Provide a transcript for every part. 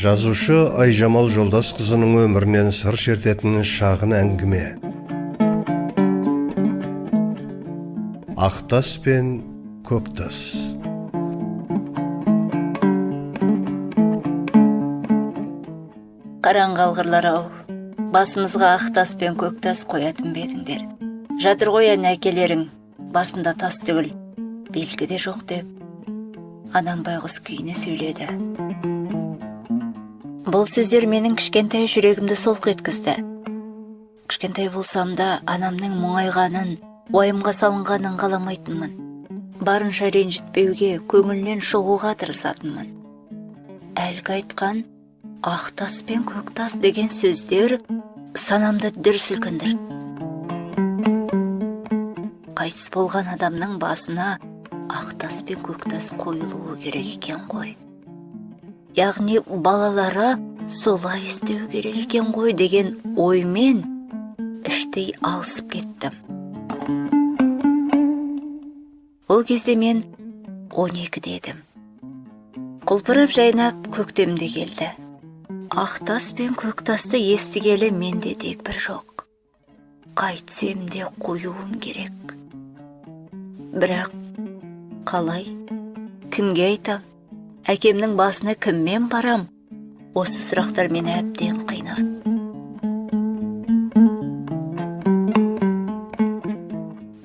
Жазушы Айжамал Жолдасқызының өмірінен сыр шертетін шағын әңгіме. Ақтас пен көктас. Қараңғалғырлар-ау, басымызға ақтас пен көктас қоятын бедіңдер. Жатыр қоян әкелерің, басында тас түгіл, белгі де жоқ деп. Анам байғұс күйіне сөйледі. Бұл сөздер менің кішкентай жүрегімді солқ еткізді. Кішкентай болсам да анамның мұңайғанын, уайымға салынғанын қаламайтынмын. Барынша ренжітпеуге, көңілінен шығуға тырысатынмын. Әлгі айтқан ақтас пен көктас деген сөздер санамды дүр сілкіндірді. Қайтыс болған адамның басына ақтас пен көктас қойылуы керек екен ғой. Яғни балалары солай істеу керек екен ғой деген оймен іштей алысып кеттім. Ол кезде мен 12 дедім. Құлпырып жайнап көктемде келді. Ақтас пен көктасты естігелі менде дек бір жоқ. Қайтсем де қоюым керек. Бірақ қалай? Кімге айтам? Әкемнің басына кіммен барам? Осы сұрақтар мені әбден қинады.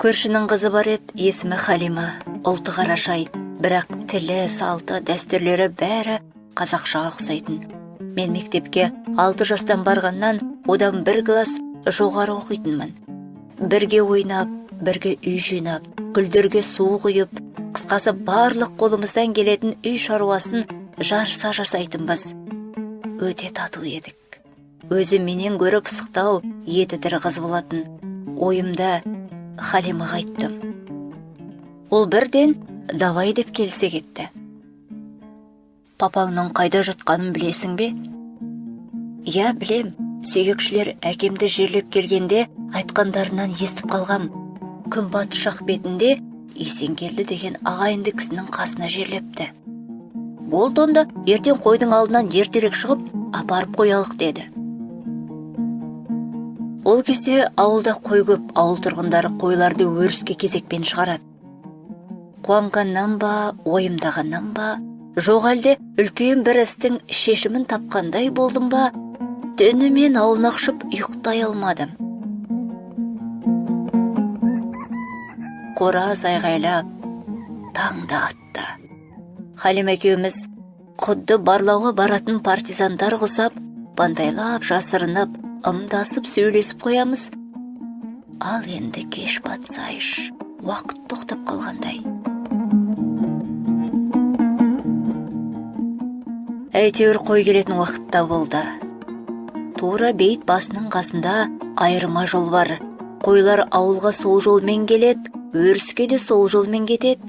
Көршінің қызы бар еді, есімі Халима, ұлты қарашай, бірақ тілі, салты, дәстүрлері бәрі қазақшаға ұқсайтын. Мен мектепке 6 жастан барғаннан одан бір класс жоғары оқитынмын. Бірге ойнап, бірге үй жинап, гүлдерге су құйып, қысқасы барлық қолымыздан келетін үй шаруасын жарыса жасайтынбыз. Өте тату едік. Өзі менен гөрі пысықтау, еті тірі қыз болатын. Ойымда Халимаға айттым. Ол бірден давай деп келсе кетті. Папаңның қайда жатқанын білесің бе? Я, білем. Сүйекшілер әкемді жерлеп келгенде айтқандарынан естіп қалғам. Күнбатыс жақ бетінде Есенгелді деген ағайынды кісінің қасына жерлепті. Ол тонда ертең қойдың алдынан ертерек шығып, апарып қоялық деді. Ол кезде ауылда қой көп, ауыл тұрғындары қойларды өріске кезекпен шығарады. Қуанғаннан ба, ойымдағаннан ба, жоқ әлде үлкен бір істің шешімін тапқандай болдым ба, түнімен аунақшып ұйықтай алмадым. Қораз айғайлап, таңда атты. Халим екеуміз құдды барлауға баратын партизандар құсап, бандайлап, жасырынып, ымдасып сөйлесіп қоямыз. Ал енді кеш батсайш, уақыт тоқтап қалғандай. Әйтеуір қой келетін уақытта болды. Тура бейт басының қасында айырма жол бар. Қойлар ауылға сол жолмен келеді, өріске де сол жолмен кетеді.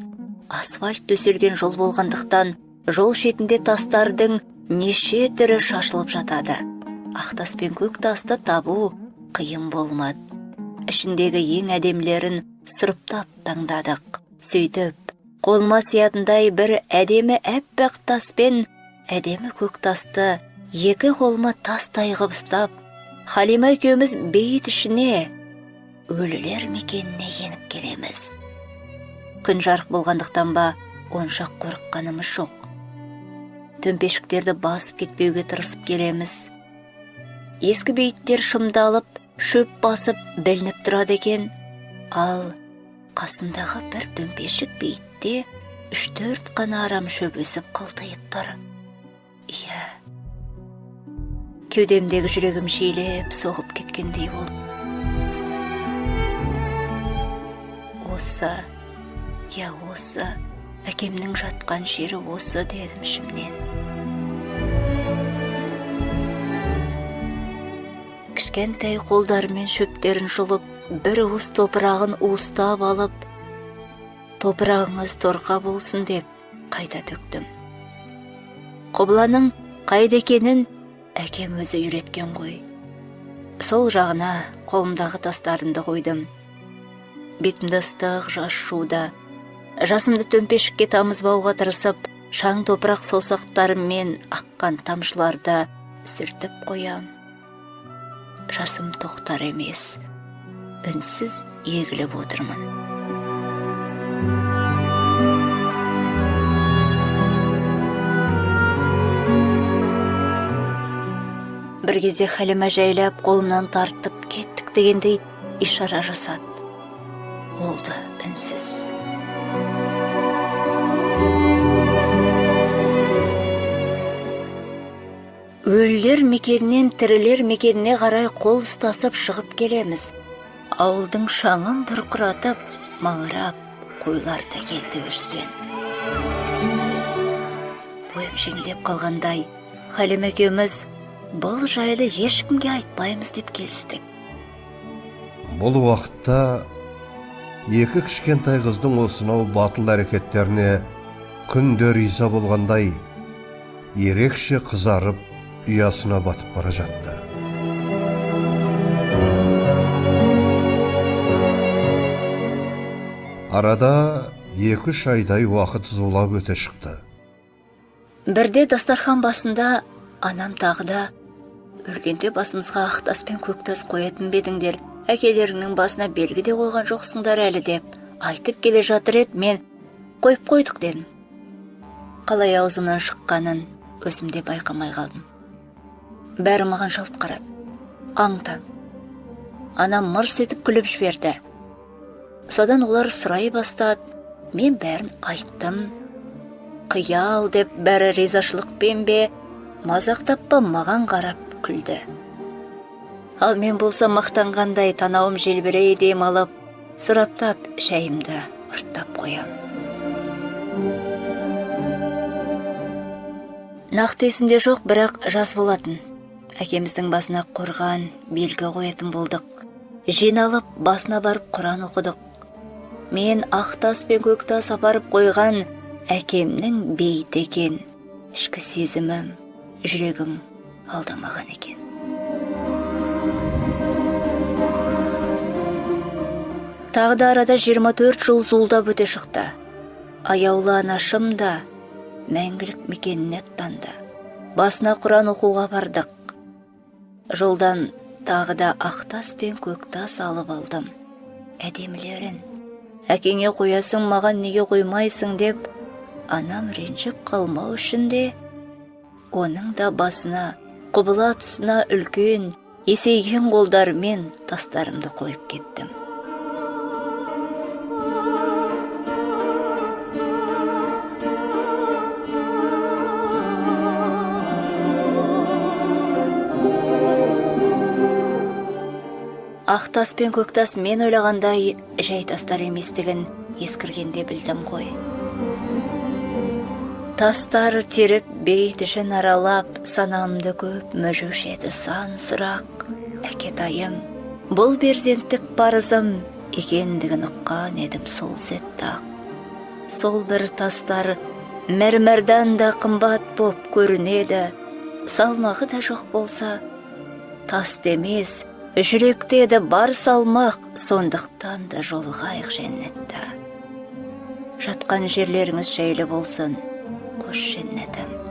Асфальт төселген жол болғандықтан жол шетінде тастардың неше түрі шашылып жатады. Ақтас пен көктасты табу қиын болмады. Ішіндегі ең әдемілерін сұрыптап таңдадық. Сөйтіп, қолыма сиятындай бір әдемі әппақ тас пен әдемі көктасты екі қолыма тастай ғып ұстап, Халима екеуміз бейіт ішіне, өлілер мекеніне еніп келеміз. Күн жарық болғандықтан ба, онша қорыққанымыз жоқ. Төмпешіктерді басып кетпеуге тырысып келеміз. Ескі бейіттер шымдалып, шөп басып білініп тұрады екен. Ал қасындағы бір төмпешік бейітте 3-4 қана арам шөп өсіп қылтайып тұр. Иә, кеудемдегі жүрегім жиілеп, соғып кеткендей болды. Осы, әкемнің жатқан жері осы дедім ішімнен. Кішкентай қолдарымен шөптерін жұлып, бір уыс топырағын уыстап алып, топырағыңыз торқа болсын деп қайта төктім. Қобыланың қайда екенін әкем өзі үйреткен ғой. Сол жағына қолымдағы тастарымды қойдым. Бетімді ыстық жас шуда. Жасымды төмпешікке тамызбауға тырысып, шаң топырақ саусақтарыммен аққан тамшыларда сүртіп қоям. Жасым тоқтар емес, үнсіз егіліп отырмын. Бір кезде Халима жайлап қолымнан тартып кеттік дегендей ишара жасады. Ол да үнсіз. Өлілер мекенінен тірілер мекеніне қарай қол ұстасып шығып келеміз. Ауылдың шаңын бұрқыратып, маңырап, қойлар да келді өрістен. Бойым жеңілдеп қалғандай, Халима екеуміз бұл жайлы ешкімге айтпаймыз деп келістік. Бұл уақытта екі кішкентай қыздың осынау батыл әрекеттеріне күнде риза болғандай, ерекше қызарып, ұясына батып бара жатты. Арада 2-3 айдай уақыт зулап өте шықты. Бірде дастархан басында анам тағы да «Өлгенде басымызға ақ тас пен көк тас қоятын бедіңдер, әкелеріңнің басына белгі де қойған жоқсыңдар әлі» деп айтып келе жатыр еді, мен «Қойып қойдық» дедім. Қалай аузымнан шыққанын өзімде байқамай қалдым. Бәрі маған жалт қарады. Аң-таң. Анам мырс етіп күліп жіберді. Содан олар сұрай бастады. Мен бәрін айттым. Қиял деп бәрі ризашылықпен бе, мазақтап па маған қарап күлді. Ал мен болсам мақтанғандай танауым желбірей дем алып, сұраптап шайымды ұрттап қоям. Нақты есімде жоқ, бірақ жаз болатын. Әкеміздің басына қорған, белгі қоятын болдық. Жиналып, басына барып Құран оқыдық. Мен ақ тас пен көк тас апарып қойған әкемнің бейіті екен. Ішкі сезімім, жүрегім алдамаған екен. Тағы да арада 24 жыл зуылдап өте шықты. Аяулы анашым да мәңгілік мекеніне аттанды. Басына Құран оқуға бардық. Жолдан тағы да ақ тас пен көк тас алып алдым. Әдемілерін. Әкеңе қоясың, маған неге қоймайсың деп, анам ренжіп қалмау үшін де, оның да басына, құбыла тұсына үлкен, есейген қолдармен тастарымды қойып кеттім. Ақ тас пен көк тас мен ойлағандай жай тастар еместігін ескіргенде білдім ғой. Тастар теріп бейт ішін аралап, санамды көп мүжушеді сан сұрақ. Әкетайым, бұл перзенттік парызым екендігін ұққан едім сол сәтте-ақ. Сол бір тастар мәрмәрдан да қымбат боп көрінеді, салмағы да жоқ болса, тас демес, жүректе де бар салмақ, сондықтан да жолығайық жәннетті. Жатқан жерлеріңіз жайлы болсын, қош жәннетім.